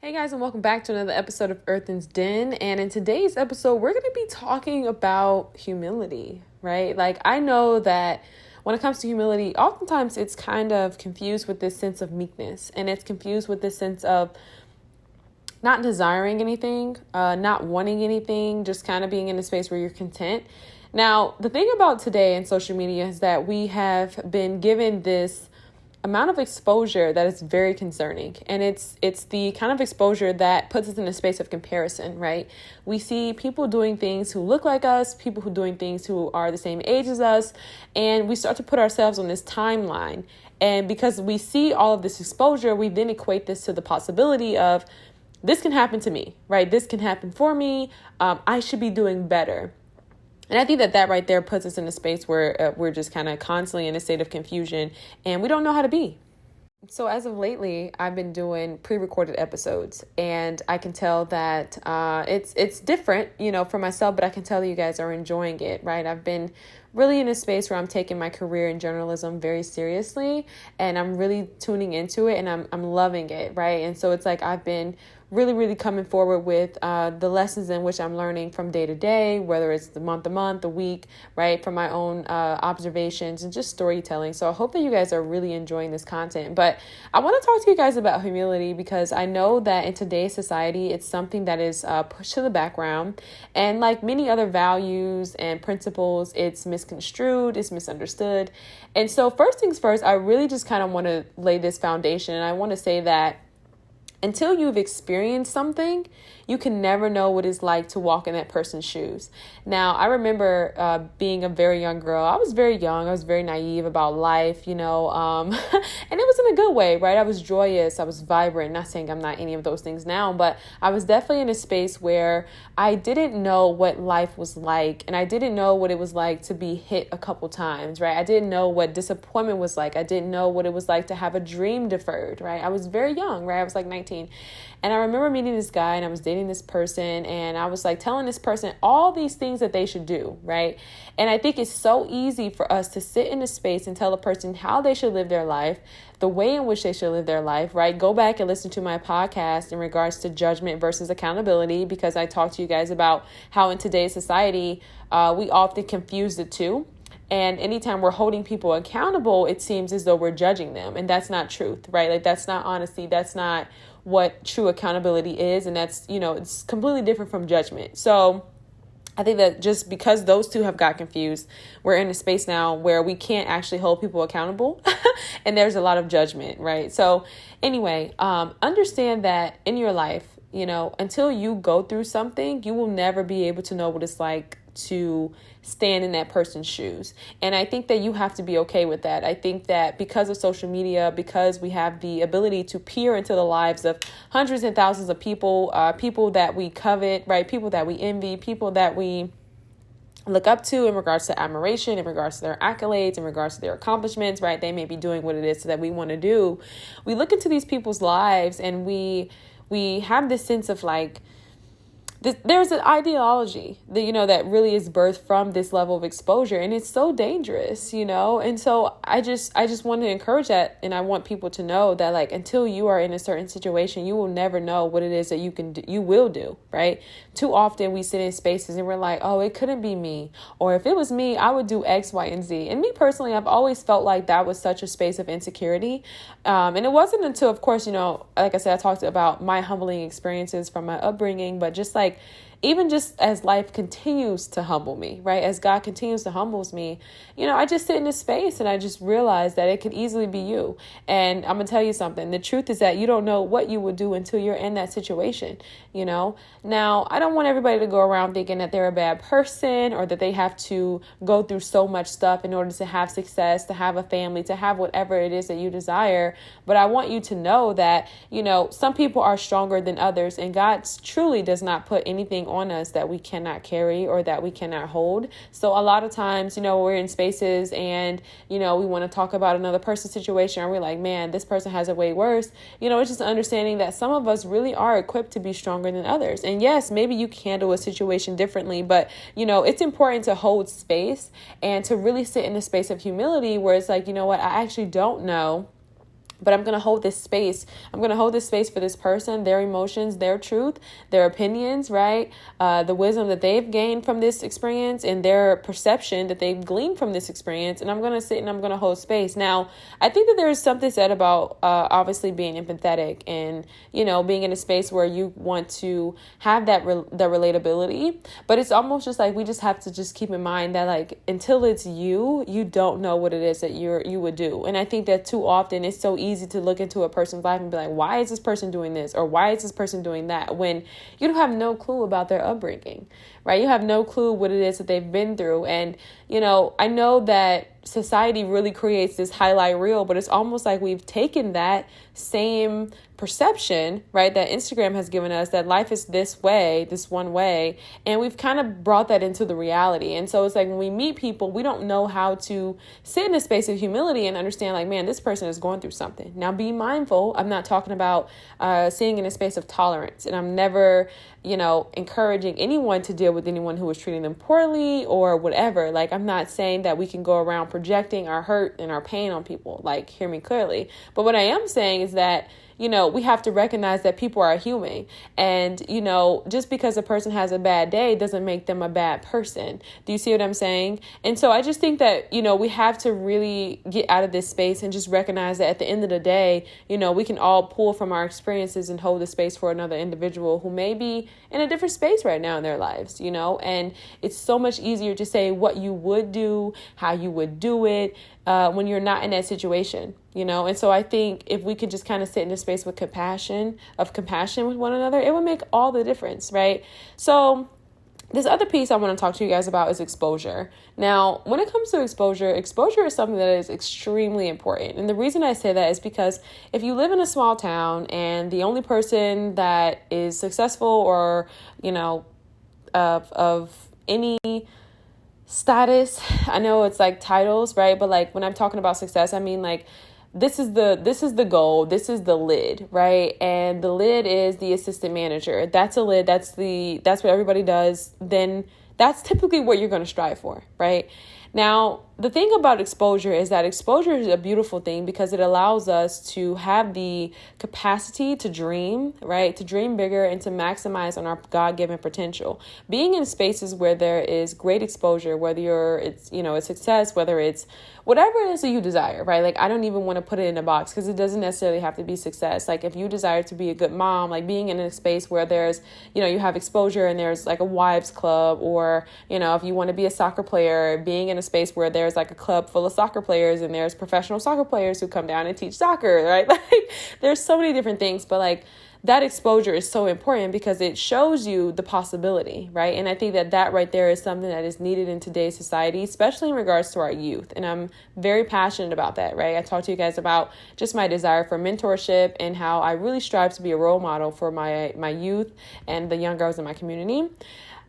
Hey guys, and welcome back to another episode of Earthen's Den. And in today's episode, we're going to be talking about humility, right? Like, I know that when it comes to humility, oftentimes it's kind of confused with this sense of meekness, and it's confused with this sense of not desiring anything, not wanting anything, just kind of being in a space where you're content. Now, the thing about today in social media is that we have been given this amount of exposure that is very concerning. And it's the kind of exposure that puts us in a space of comparison, right? We see people doing things who look like us, people who are doing things who are the same age as us, and we start to put ourselves on this timeline. And because we see all of this exposure, we then equate this to the possibility of this can happen to me, right? This can happen for me. I should be doing better. And I think that right there puts us in a space where we're just kind of constantly in a state of confusion and we don't know how to be. So as of lately, I've been doing pre-recorded episodes, and I can tell that it's different, for myself, but I can tell that you guys are enjoying it, right? I've been really in a space where I'm taking my career in journalism very seriously, and I'm really tuning into it, and I'm loving it, right? And so it's like I've been really coming forward with the lessons in which I'm learning from day to day, whether it's the month to month, the week, right, from my own observations and just storytelling. So I hope that you guys are really enjoying this content. But I want to talk to you guys about humility, because I know that in today's society, it's something that is pushed to the background. And like many other values and principles, it's misconstrued, it's misunderstood. And so first things first, I really just kind of want to lay this foundation. And I want to say that until you've experienced something, you can never know what it's like to walk in that person's shoes. Now, I remember being a very young girl. I was very young. I was very naive about life, and it was in a good way, right? I was joyous. I was vibrant. Not saying I'm not any of those things now, but I was definitely in a space where I didn't know what life was like, and I didn't know what it was like to be hit a couple times, right? I didn't know what disappointment was like. I didn't know what it was like to have a dream deferred, right? I was very young, right? I was like 19. And I remember meeting this guy, and I was dating this person, and I was like telling this person all these things that they should do, right? And I think it's so easy for us to sit in a space and tell a person how they should live their life, the way in which they should live their life, right? Go back and listen to my podcast in regards to judgment versus accountability, because I talked to you guys about how in today's society, we often confuse the two. And anytime we're holding people accountable, it seems as though we're judging them. And that's not truth, right? Like, that's not honesty. That's not what true accountability is. And that's, it's completely different from judgment. So I think that just because those two have got confused, we're in a space now where we can't actually hold people accountable. And there's a lot of judgment, right? So anyway, understand that in your life, until you go through something, you will never be able to know what it's like to stand in that person's shoes. And I think that you have to be okay with that. I think that because of social media, because we have the ability to peer into the lives of hundreds and thousands of people, people that we covet, right? People that we envy, people that we look up to in regards to admiration, in regards to their accolades, in regards to their accomplishments, right? They may be doing what it is that we want to do. We look into these people's lives, and we have this sense of like, there's an ideology that, that really is birthed from this level of exposure, and it's so dangerous, and so I just want to encourage that. And I want people to know that, like, until you are in a certain situation, you will never know what it is that you will do, right? Too often we sit in spaces and we're like, oh, it couldn't be me, or if it was me, I would do X, Y, and Z. And me personally, I've always felt like that was such a space of insecurity, and it wasn't until, of course, like I said, I talked about my humbling experiences from my upbringing, but just like, even just as life continues to humble me, right? As God continues to humbles me, I just sit in this space and I just realize that it could easily be you. And I'm going to tell you something. The truth is that you don't know what you would do until you're in that situation, Now, I don't want everybody to go around thinking that they're a bad person, or that they have to go through so much stuff in order to have success, to have a family, to have whatever it is that you desire. But I want you to know that, some people are stronger than others, and God truly does not put anything on us that we cannot carry or that we cannot hold. So a lot of times, we're in spaces and, we want to talk about another person's situation, and we're like, man, this person has it way worse. It's just understanding that some of us really are equipped to be stronger than others. And yes, maybe you can handle a situation differently, but, it's important to hold space and to really sit in a space of humility where it's like, I actually don't know but I'm going to hold this space. I'm going to hold this space for this person, their emotions, their truth, their opinions, right? The wisdom that they've gained from this experience and their perception that they've gleaned from this experience. And I'm going to sit and I'm going to hold space. Now, I think that there is something said about obviously being empathetic and, being in a space where you want to have that the relatability. But it's almost just like we just have to just keep in mind that like until it's you don't know what it is that you would do. And I think that too often it's so easy to look into a person's life and be like, why is this person doing this? Or why is this person doing that? When you don't have no clue about their upbringing, right? You have no clue what it is that they've been through. And, I know that society really creates this highlight reel, but it's almost like we've taken that same perception, right, that Instagram has given us, that life is this way, this one way, and we've kind of brought that into the reality. And so it's like when we meet people, we don't know how to sit in a space of humility and understand like, man, this person is going through something. Now be mindful. I'm not talking about sitting in a space of tolerance, and I'm never encouraging anyone to deal with anyone who is treating them poorly or whatever. Like, I'm not saying that we can go around projecting our hurt and our pain on people, like, hear me clearly. But what I am saying is that, we have to recognize that people are human. And, just because a person has a bad day doesn't make them a bad person. Do you see what I'm saying? And so I just think that, we have to really get out of this space and just recognize that at the end of the day, we can all pull from our experiences and hold the space for another individual who may be in a different space right now in their lives, and it's so much easier to say what you would do, how you would do it, when you're not in that situation, and so I think if we could just kind of sit in a space with compassion with one another, it would make all the difference, right? So this other piece I want to talk to you guys about is exposure. Now, when it comes to exposure is something that is extremely important. And the reason I say that is because if you live in a small town and the only person that is successful or, of any status, I know it's like titles, right? But like when I'm talking about success, I mean like this is the goal, this is the lid, right? And the lid is the assistant manager. That's a lid, that's what everybody does. Then that's typically what you're going to strive for, right? Now, the thing about exposure is that exposure is a beautiful thing because it allows us to have the capacity to dream, right? To dream bigger and to maximize on our God-given potential. Being in spaces where there is great exposure, whether it's success, whether it's whatever it is that you desire, right? Like, I don't even want to put it in a box because it doesn't necessarily have to be success. Like, if you desire to be a good mom, like being in a space where there's, you have exposure and there's like a wives club, or, if you want to be a soccer player, being in a space where there's like a club full of soccer players and there's professional soccer players who come down and teach soccer, right? Like, there's so many different things, but like, that exposure is so important because it shows you the possibility, right? And I think that right there is something that is needed in today's society, especially in regards to our youth. And I'm very passionate about that, right? I talked to you guys about just my desire for mentorship and how I really strive to be a role model for my youth and the young girls in my community.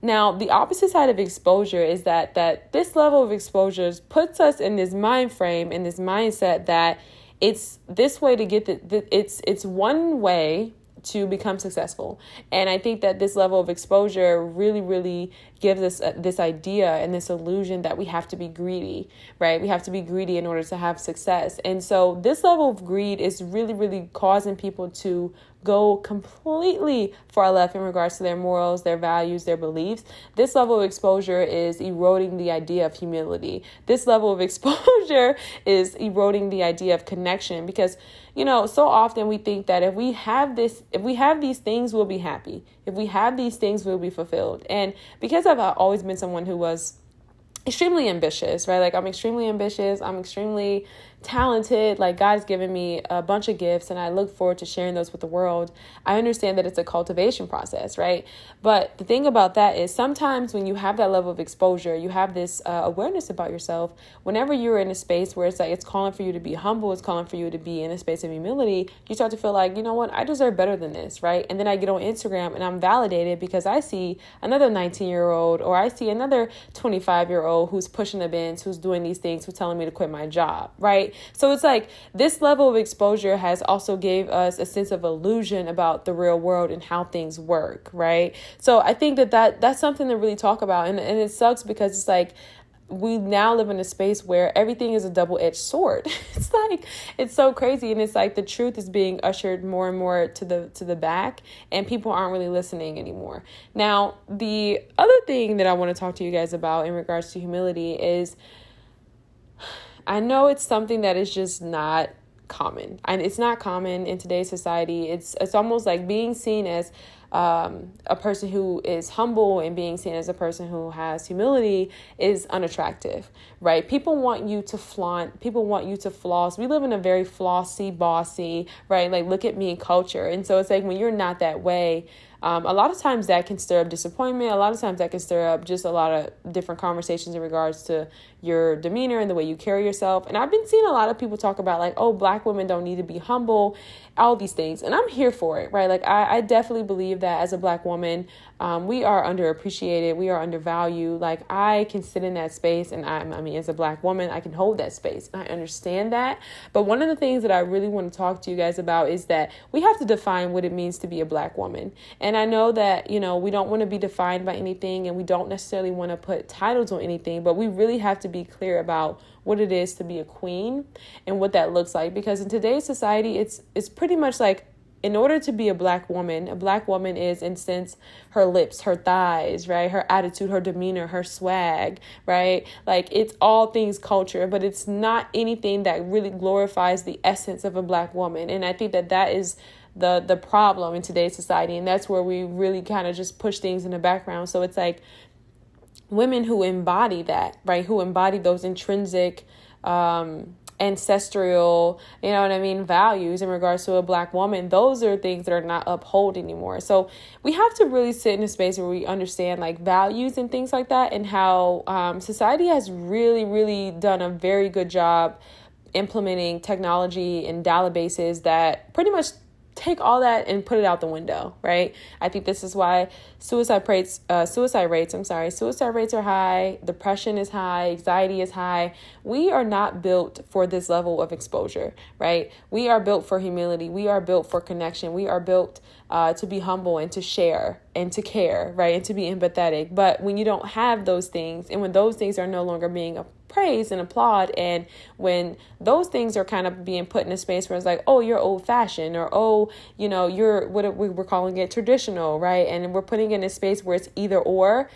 Now, the opposite side of exposure is that this level of exposure puts us in this mind frame, in this mindset that it's this way to get it's one way to become successful. And I think that this level of exposure really, really gives us this idea and this illusion that we have to be greedy, right? We have to be greedy in order to have success. And so this level of greed is really, really causing people to go completely far left in regards to their morals, their values, their beliefs. This level of exposure is eroding the idea of humility. This level of exposure is eroding the idea of connection because, so often we think that if we have these things, we'll be happy. If we have these things, we'll be fulfilled. And because I've always been someone who was extremely ambitious, right? Like, I'm extremely ambitious. I'm extremely talented. Like, God's given me a bunch of gifts and I look forward to sharing those with the world. I understand that it's a cultivation process, right? But the thing about that is sometimes when you have that level of exposure, you have this awareness about yourself. Whenever you're in a space where it's like, it's calling for you to be humble, it's calling for you to be in a space of humility, you start to feel like, you know what, I deserve better than this, right? And then I get on Instagram and I'm validated because I see another 19-year-old or I see another 25-year-old who's pushing the bins, who's doing these things, who's telling me to quit my job, right? So it's like this level of exposure has also gave us a sense of illusion about the real world and how things work, right? So I think that's something to really talk about. And it sucks because it's like, we now live in a space where everything is a double-edged sword. It's like, it's so crazy. And it's like the truth is being ushered more and more to the back, and people aren't really listening anymore. Now, the other thing that I want to talk to you guys about in regards to humility is, I know it's something that is just not common, and it's not common in today's society. It's almost like being seen as a person who is humble and being seen as a person who has humility is unattractive, right? People want you to flaunt. People want you to floss. We live in a very flossy, bossy, right? Like, look at me culture. And so it's like, when you're not that way, a lot of times that can stir up disappointment. A lot of times that can stir up just a lot of different conversations in regards to your demeanor and the way you carry yourself. And I've been seeing a lot of people talk about like, oh, Black women don't need to be humble, all these things. And I'm here for it, right? Like, I definitely believe that as a Black woman, we are underappreciated. We are undervalued. Like, I can sit in that space, and I mean, as a Black woman, I can hold that space. And I understand that. But one of the things that I really want to talk to you guys about is that we have to define what it means to be a Black woman. And I know that, you know, we don't want to be defined by anything, and we don't necessarily want to put titles on anything, but we really have to be clear about what it is to be a queen and what that looks like. Because in today's society, it's pretty much like, in order to be a Black woman is, in sense, her lips, her thighs, right? Her attitude, her demeanor, her swag, right? Like, it's all things culture, but it's not anything that really glorifies the essence of a Black woman. And I think that is the problem in today's society. And that's where we really kind of just push things in the background. So it's like, women who embody that, right? Who embody those intrinsic, ancestral, you know what I mean, values in regards to a Black woman. Those are things that are not upheld anymore. So we have to really sit in a space where we understand like values and things like that, and how society has really, really done a very good job implementing technology and databases that pretty much take all that and put it out the window, right? I think this is why suicide rates are high, depression is high, anxiety is high. We are not built for this level of exposure, right? We are built for humility. We are built for connection. We are built to be humble and to share and to care, right? And to be empathetic. But when you don't have those things, and when those things are no longer being praised and applaud, and when those things are kind of being put in a space where it's like, oh, you're old fashioned, or oh, you know, you're what we're calling it traditional, right? And we're putting it in a space where it's either or.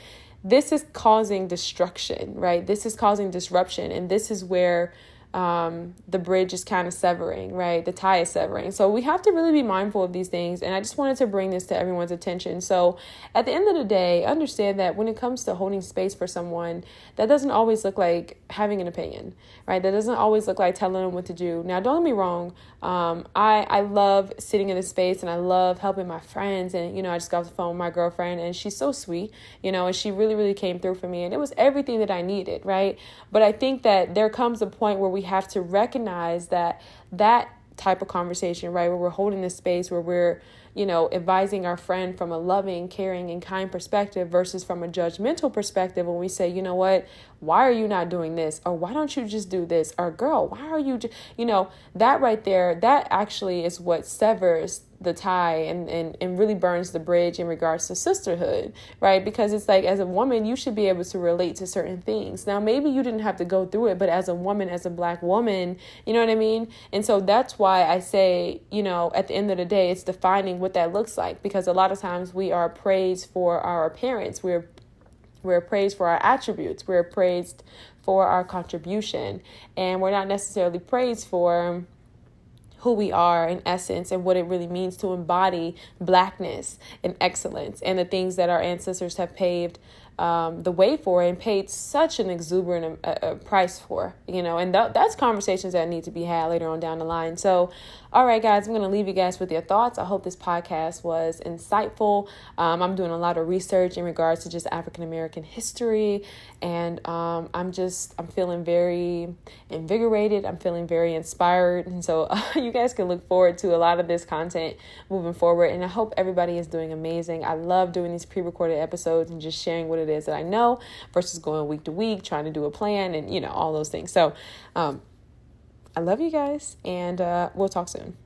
This is causing destruction, right? This is causing disruption, and this is where the bridge is kind of severing, right? The tie is severing. So we have to really be mindful of these things. And I just wanted to bring this to everyone's attention. So at the end of the day, understand that when it comes to holding space for someone, that doesn't always look like having an opinion, right? That doesn't always look like telling them what to do. Now, don't get me wrong. I love sitting in a space, and I love helping my friends. And, you know, I just got off the phone with my girlfriend, and she's so sweet, you know, and she really, really came through for me. And it was everything that I needed, right? But I think that there comes a point where we have to recognize that type of conversation, right, where we're holding this space, where we're, you know, advising our friend from a loving, caring, and kind perspective versus from a judgmental perspective, when we say, you know what, why are you not doing this? Or why don't you just do this? Or girl, why are you, you know, that right there, that actually is what severs the tie and really burns the bridge in regards to sisterhood, right? Because it's like, as a woman, you should be able to relate to certain things. Now, maybe you didn't have to go through it, but as a woman, as a Black woman, you know what I mean? And so that's why I say, you know, at the end of the day, it's defining what that looks like, because a lot of times we are praised for our appearance. We're praised for our attributes. We're praised for our contribution, and we're not necessarily praised for who we are in essence and what it really means to embody Blackness and excellence and the things that our ancestors have paved the way for and paid such an exuberant price for, you know, and that's conversations that need to be had later on down the line. So, all right, guys, I'm going to leave you guys with your thoughts. I hope this podcast was insightful. I'm doing a lot of research in regards to just African-American history, and I'm feeling very invigorated. I'm feeling very inspired. And so you guys can look forward to a lot of this content moving forward. And I hope everybody is doing amazing. I love doing these pre-recorded episodes and just sharing what it is that I know versus going week to week, trying to do a plan and, you know, all those things. So I love you guys, and we'll talk soon.